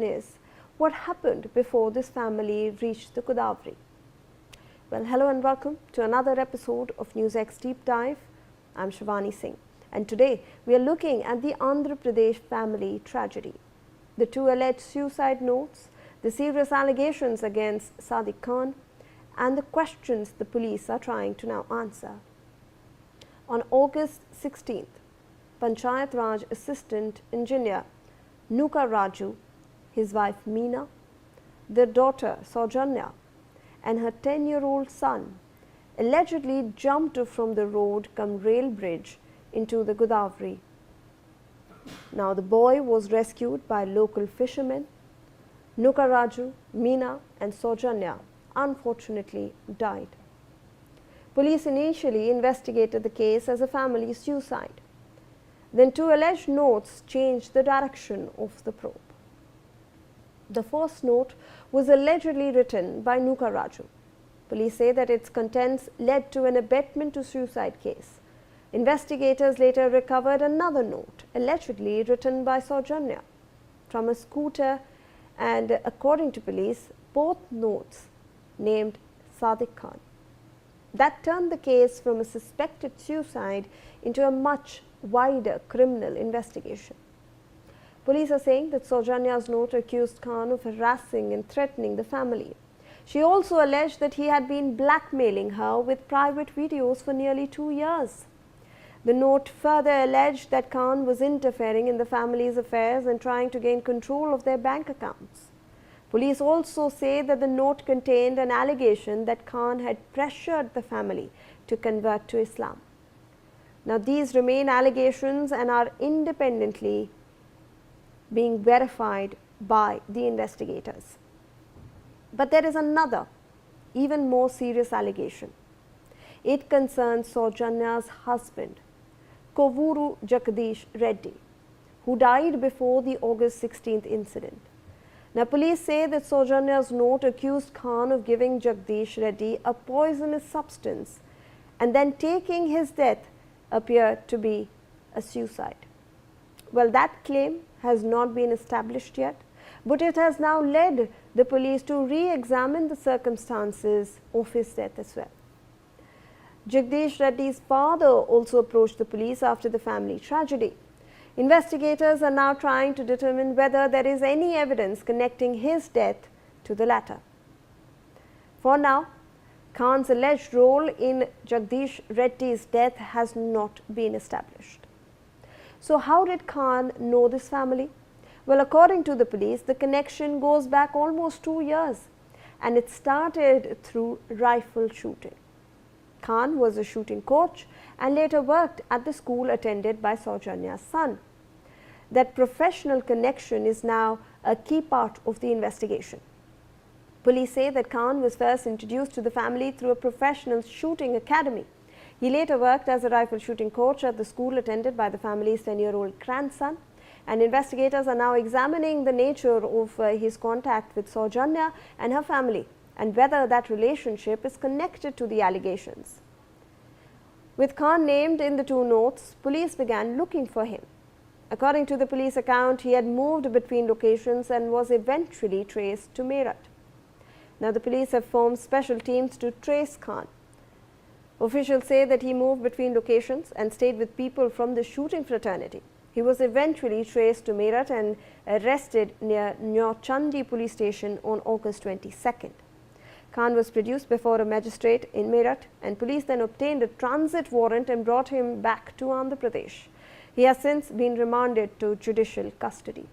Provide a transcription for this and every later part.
is what happened before this family reached the Godavari. Well, hello and welcome to another episode of NewsX Deep Dive. I'm Shivani Singh, and today we are looking at the Andhra Pradesh family tragedy. The two alleged suicide notes, the serious allegations against Sadiq Khan, and the questions the police are trying to now answer. On August 16th, Panchayat Raj Assistant Engineer Nuka Raju, his wife Meena, their daughter Saujanya, and her 10-year-old son allegedly jumped from the road cum rail bridge into the Godavari. Now the boy was rescued by local fishermen. Nuka Raju, Meena and Saujanya unfortunately died. Police initially investigated the case as a family suicide. Then two alleged notes changed the direction of the probe. The first note was allegedly written by Nuka Raju. Police say that its contents led to an abetment to suicide case. Investigators later recovered another note, allegedly written by Saujanya, from a scooter, and according to police, both notes named Sadiq Khan. That turned the case from a suspected suicide into a much wider criminal investigation. Police are saying that Saujanya's note accused Khan of harassing and threatening the family. She also alleged that he had been blackmailing her with private videos for nearly 2 years. The note further alleged that Khan was interfering in the family's affairs and trying to gain control of their bank accounts. Police also say that the note contained an allegation that Khan had pressured the family to convert to Islam. Now, these remain allegations and are independently being verified by the investigators. But there is another, even more serious allegation. It concerns Saujanya's husband, Kovuru Jagdish Reddy, who died before the August 16th incident. Now, police say that Saujanya's note accused Khan of giving Jagdish Reddy a poisonous substance and then taking his death appeared to be a suicide. Well, that claim has not been established yet, but it has now led the police to re-examine the circumstances of his death as well. Jagdish Reddy's father also approached the police after the family tragedy. Investigators are now trying to determine whether there is any evidence connecting his death to the latter. For now, Khan's alleged role in Jagdish Reddy's death has not been established. So how did Khan know this family? Well, according to the police, the connection goes back almost 2 years, and it started through rifle shooting. Khan was a shooting coach and later worked at the school attended by Saujanya's son. That professional connection is now a key part of the investigation. Police say that Khan was first introduced to the family through a professional shooting academy. He later worked as a rifle shooting coach at the school attended by the family's 10-year-old grandson, and investigators are now examining the nature of his contact with Saujanya and her family and whether that relationship is connected to the allegations. With Khan named in the two notes, police began looking for him. According to the police account, he had moved between locations and was eventually traced to Meerut. Now, the police have formed special teams to trace Khan. Officials say that he moved between locations and stayed with people from the shooting fraternity. He was eventually traced to Meerut and arrested near Chandi police station on August 22nd. Khan was produced before a magistrate in Meerut, and police then obtained a transit warrant and brought him back to Andhra Pradesh. He has since been remanded to judicial custody.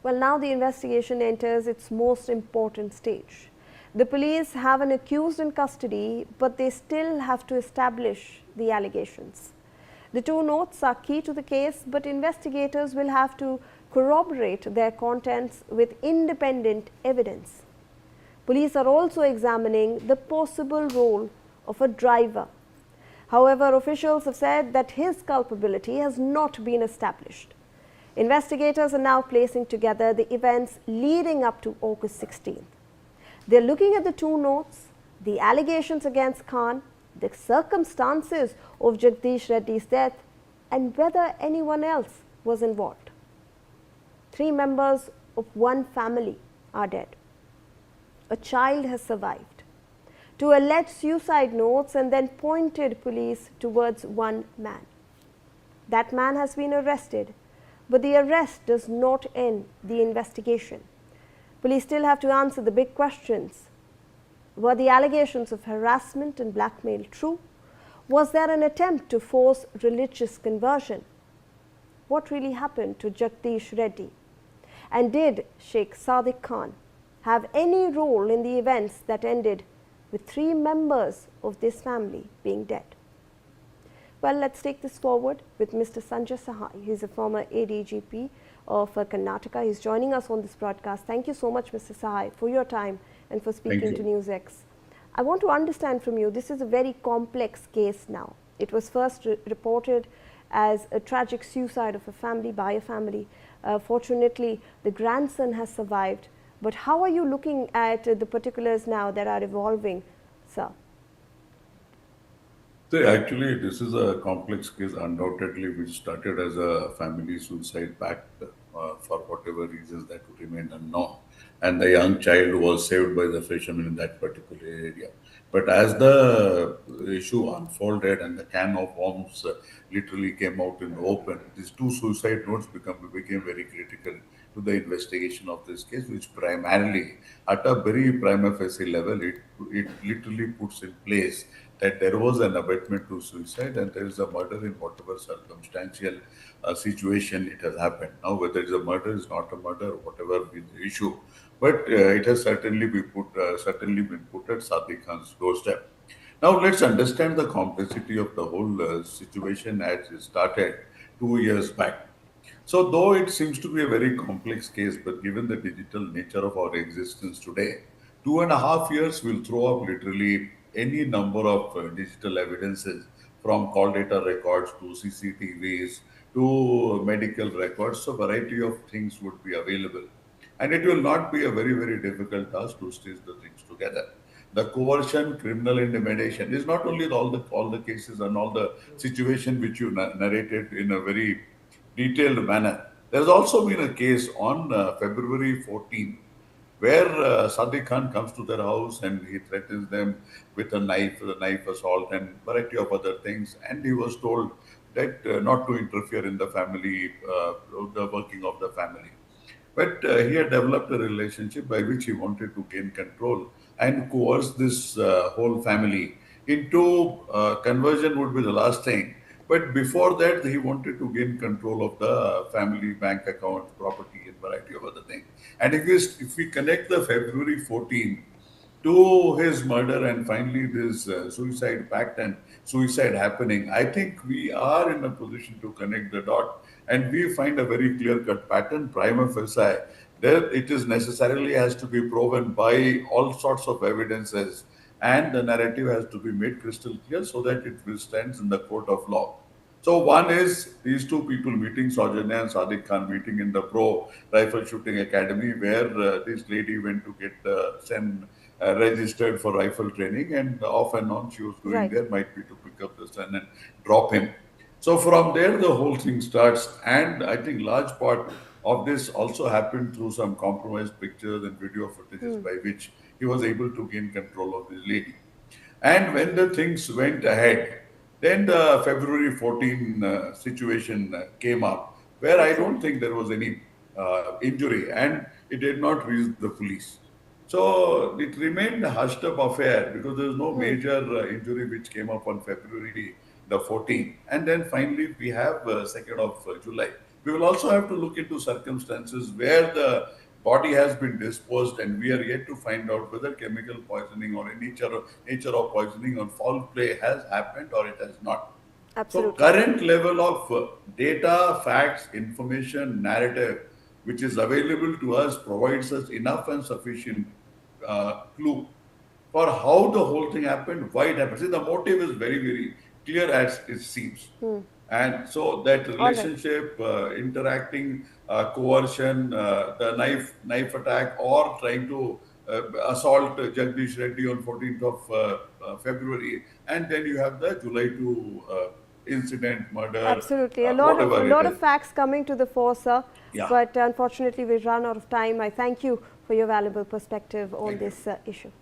Well, now the investigation enters its most important stage. The police have an accused in custody, but they still have to establish the allegations. The two notes are key to the case, but investigators will have to corroborate their contents with independent evidence. Police are also examining the possible role of a driver. However, officials have said that his culpability has not been established. Investigators are now placing together the events leading up to August 16th. They are looking at the two notes, the allegations against Khan, the circumstances of Jagdish Reddy's death, and whether anyone else was involved. 3 members of one family are dead. A child has survived. Two alleged suicide notes and then pointed police towards one man. That man has been arrested, but the arrest does not end the investigation. Police still have to answer the big questions. Were the allegations of harassment and blackmail true? Was there an attempt to force religious conversion? What really happened to Jagdish Reddy? And did Sheikh Sadiq Khan have any role in the events that ended with 3 members of this family being dead? Well, let's take this forward with Mr. Sanjay Sahai. He is a former ADGP of Karnataka. He is joining us on this broadcast. Thank you so much, Mr. Sahai, for your time and for speaking to NewsX. I want to understand from you, this is a very complex case now. It was first reported as a tragic suicide of a family by a family. Fortunately, the grandson has survived. But how are you looking at the particulars now that are evolving, sir? See, actually, this is a complex case, undoubtedly, which started as a family suicide pact for whatever reasons that would remain unknown. And the young child was saved by the fishermen in that particular area. But as the issue unfolded and the can of worms literally came out in the open, these 2 suicide notes became very critical to the investigation of this case, which primarily, at a very prima facie level, it literally puts in place that there was an abetment to suicide and there is a murder in whatever circumstantial situation it has happened. Now, whether it's a murder, is not a murder, whatever be the issue, but it has certainly been put at Sadiq Khan's doorstep. Now, let's understand the complexity of the whole situation as it started 2 years back. So, though it seems to be a very complex case, but given the digital nature of our existence today, 2.5 years will throw up literally any number of digital evidences from call data records to CCTVs to medical records. So, variety of things would be available. And it will not be a very, very difficult task to stitch the things together. The coercion, criminal intimidation is not only all the cases and all the situation which you narrated in a very detailed manner. There's also been a case on February 14th where Sadiq Khan comes to their house and he threatens them with a knife assault and variety of other things. And he was told that not to interfere in the family, the working of the family. But he had developed a relationship by which he wanted to gain control and coerce this whole family into conversion would be the last thing. But before that, he wanted to gain control of the family bank accounts, property, and variety of other things. And if we connect the February 14th to his murder and finally this suicide pact and suicide happening, I think we are in a position to connect the dot and we find a very clear cut pattern, prima facie. There it is necessarily has to be proven by all sorts of evidences and the narrative has to be made crystal clear so that it will stands in the court of law. So one is these 2 people meeting, Saujanya and Sadiq Khan meeting in the Pro Rifle Shooting Academy, where this lady went to get son registered for rifle training, and off and on she was going Right. there, might be to pick up the son and drop him. So from there, the whole thing starts, and I think large part of this also happened through some compromised pictures and video footages by which he was able to gain control of this lady. And when the things went ahead, then the February 14 situation came up, where I don't think there was any injury and it did not reach the police. So it remained a hushed up affair because there was no major injury which came up on February the 14th. And then finally we have 2nd of July. We will also have to look into circumstances where the body has been disposed and we are yet to find out whether chemical poisoning or any nature of poisoning or foul play has happened or it has not. So Absolutely. current level of data, facts, information, narrative, which is available to us provides us enough and sufficient clue for how the whole thing happened, why it happened. See, the motive is very, very clear as it seems. And so that All right. relationship, interacting, coercion, the knife attack, or trying to assault Jagdish Reddy on 14th of February, and then you have the July 2 incident, murder, Absolutely. A whatever it lot is. of facts coming to the fore, sir. Yeah. But unfortunately, we've run out of time. I thank you for your valuable perspective on Thank you. this issue.